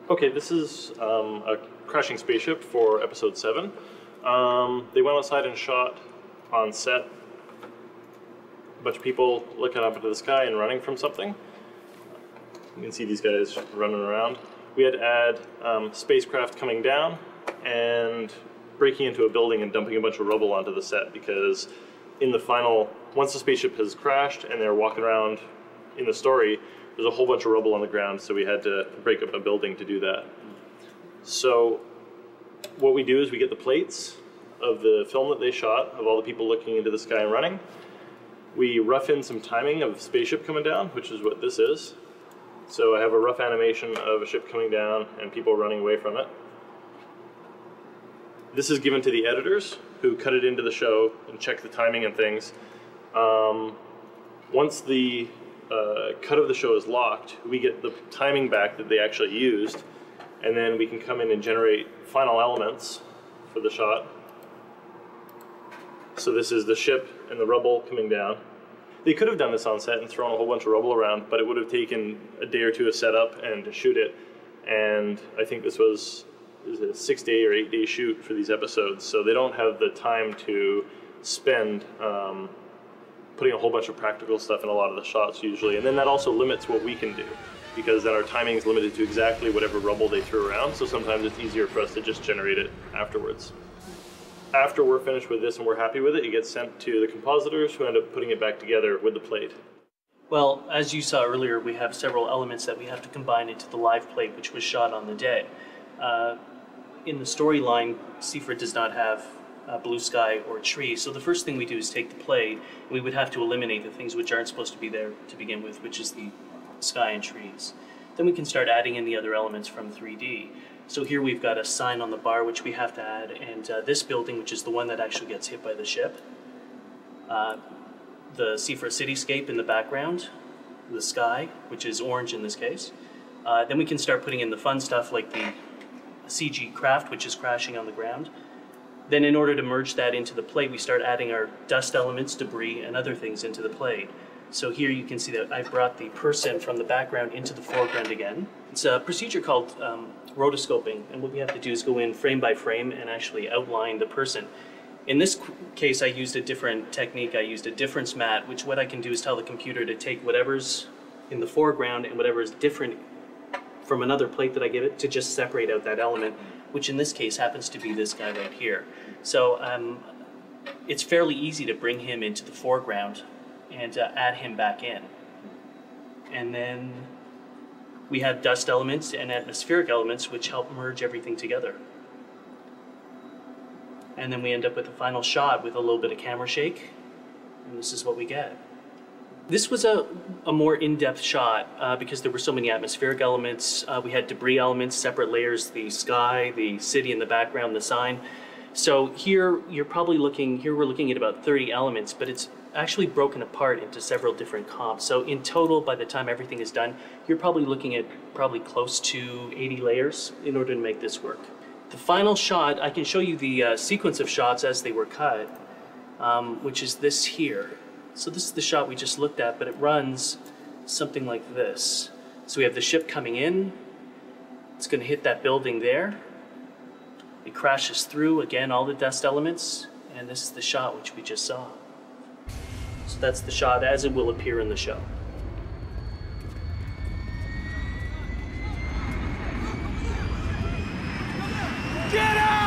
Okay, this is a crashing spaceship for episode 7. They went outside and shot on set a bunch of people looking up into the sky and running from something. You can see these guys running around. We had to add spacecraft coming down and breaking into a building and dumping a bunch of rubble onto the set, because in the final, once the spaceship has crashed and they're walking around in the story, there's a whole bunch of rubble on the ground, so we had to break up a building to do that. So what we do is we get the plates of the film that they shot of all the people looking into the sky and running. We rough in some timing of the spaceship coming down, which is what this is. So I have a rough animation of a ship coming down and people running away from it. This is given to the editors who cut it into the show and check the timing and things. Once the cut of the show is locked, we get the timing back that they actually used, and then we can come in and generate final elements for the shot. So this is the ship and the rubble coming down. They could have done this on set and thrown a whole bunch of rubble around, but it would have taken a day or two to set up and to shoot it. And I think this was a 6-day or 8-day shoot for these episodes, so they don't have the time to spend putting a whole bunch of practical stuff in a lot of the shots usually. And then that also limits what we can do, because then our timing is limited to exactly whatever rubble they threw around, so sometimes it's easier for us to just generate it afterwards. After we're finished with this and we're happy with it, it gets sent to the compositors who end up putting it back together with the plate. Well, as you saw earlier, we have several elements that we have to combine into the live plate, which was shot on the day. In the storyline, Seaford does not have blue sky or trees, so the first thing we do is take the plate, and we would have to eliminate the things which aren't supposed to be there to begin with, which is the sky and trees. Then we can start adding in the other elements from 3D. So here we've got a sign on the bar which we have to add, and this building, which is the one that actually gets hit by the ship. The Seaford cityscape in the background, the sky, which is orange in this case. Then we can start putting in the fun stuff like the CG craft, which is crashing on the ground. Then in order to merge that into the plate, we start adding our dust elements, debris, and other things into the plate. So here you can see that I've brought the person from the background into the foreground again. It's a procedure called rotoscoping, and what we have to do is go in frame by frame and actually outline the person. In this case, I used a different technique. I used a difference mat, which what I can do is tell the computer to take whatever's in the foreground and whatever is different from another plate that I give it to just separate out that element, which in this case happens to be this guy right here. So it's fairly easy to bring him into the foreground and add him back in. And then we have dust elements and atmospheric elements which help merge everything together. And then we end up with a final shot with a little bit of camera shake, and this is what we get. This was a more in-depth shot because there were so many atmospheric elements. We had debris elements, separate layers, the sky, the city in the background, the sign. So here you're probably we're looking at about 30 elements, but it's actually broken apart into several different comps. So in total, by the time everything is done, you're probably looking at close to 80 layers in order to make this work. The final shot, I can show you the sequence of shots as they were cut, which is this here. So this is the shot we just looked at, but it runs something like this. So we have the ship coming in, it's going to hit that building there, it crashes through, again, all the dust elements, and this is the shot which we just saw. So that's the shot as it will appear in the show. Get out!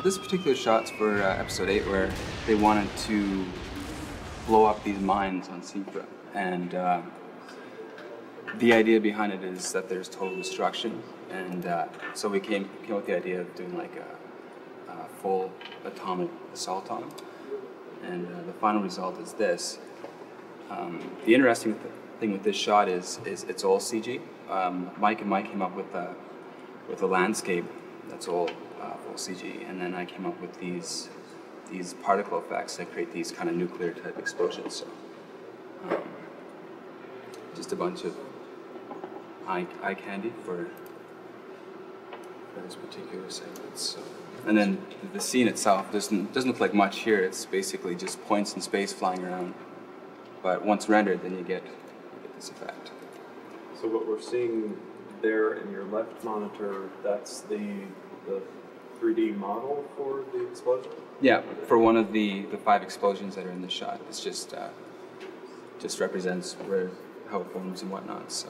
This particular shot's for episode 8, where they wanted to blow up these mines on Seafra, and the idea behind it is that there's total destruction, and so we came with the idea of doing like a full atomic assault on them, and the final result is this. The interesting thing with this shot is it's all CG. Mike and Mike came up with a landscape that's all full CG, and then I came up with these particle effects that create these kind of nuclear type explosions. So just a bunch of eye candy for this particular segment. So, and then the scene itself doesn't look like much here. It's basically just points in space flying around. But once rendered, then you get this effect. So what we're seeing there in your left monitor, that's the 3D model for the explosion? Yeah, for one of the 5 explosions that are in the shot. It's just represents how it forms and whatnot. So.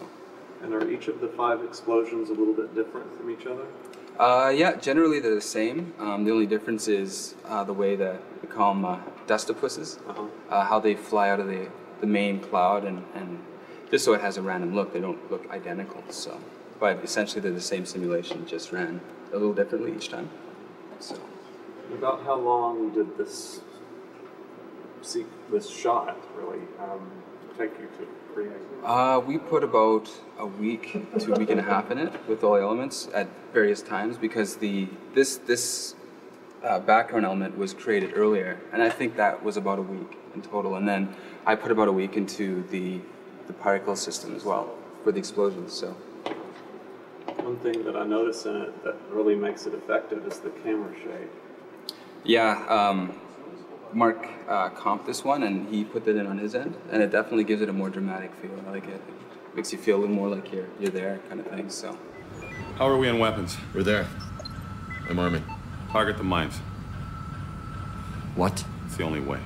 And are each of the 5 explosions a little bit different from each other? Yeah, generally they're the same. The only difference is the way that we call them dustopuses, how they fly out of the main cloud, and just so it has a random look, they don't look identical. So, but essentially they're the same simulation, just ran a little differently each time. So, about how long did this shot really take you to create? We put about a week to a week and a half in it with all the elements at various times, because this background element was created earlier, and I think that was about a week in total. And then I put about a week into the particle system as well for the explosions. So one thing that I notice in it that really makes it effective is the camera shade. Yeah, Mark comped this one, and he put that in on his end, and it definitely gives it a more dramatic feel. I like it. It makes you feel a little more like you're there, kind of thing. So. How are we on weapons? We're there. I'm arming. Target the mines. What? It's the only way.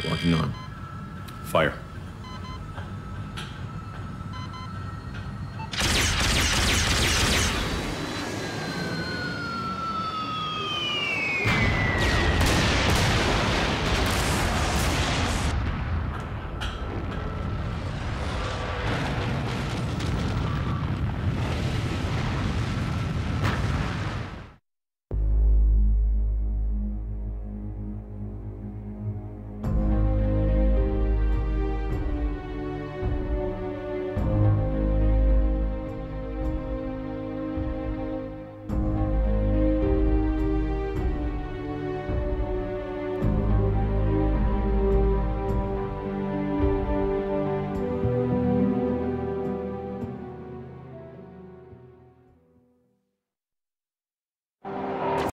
Locking on. Fire.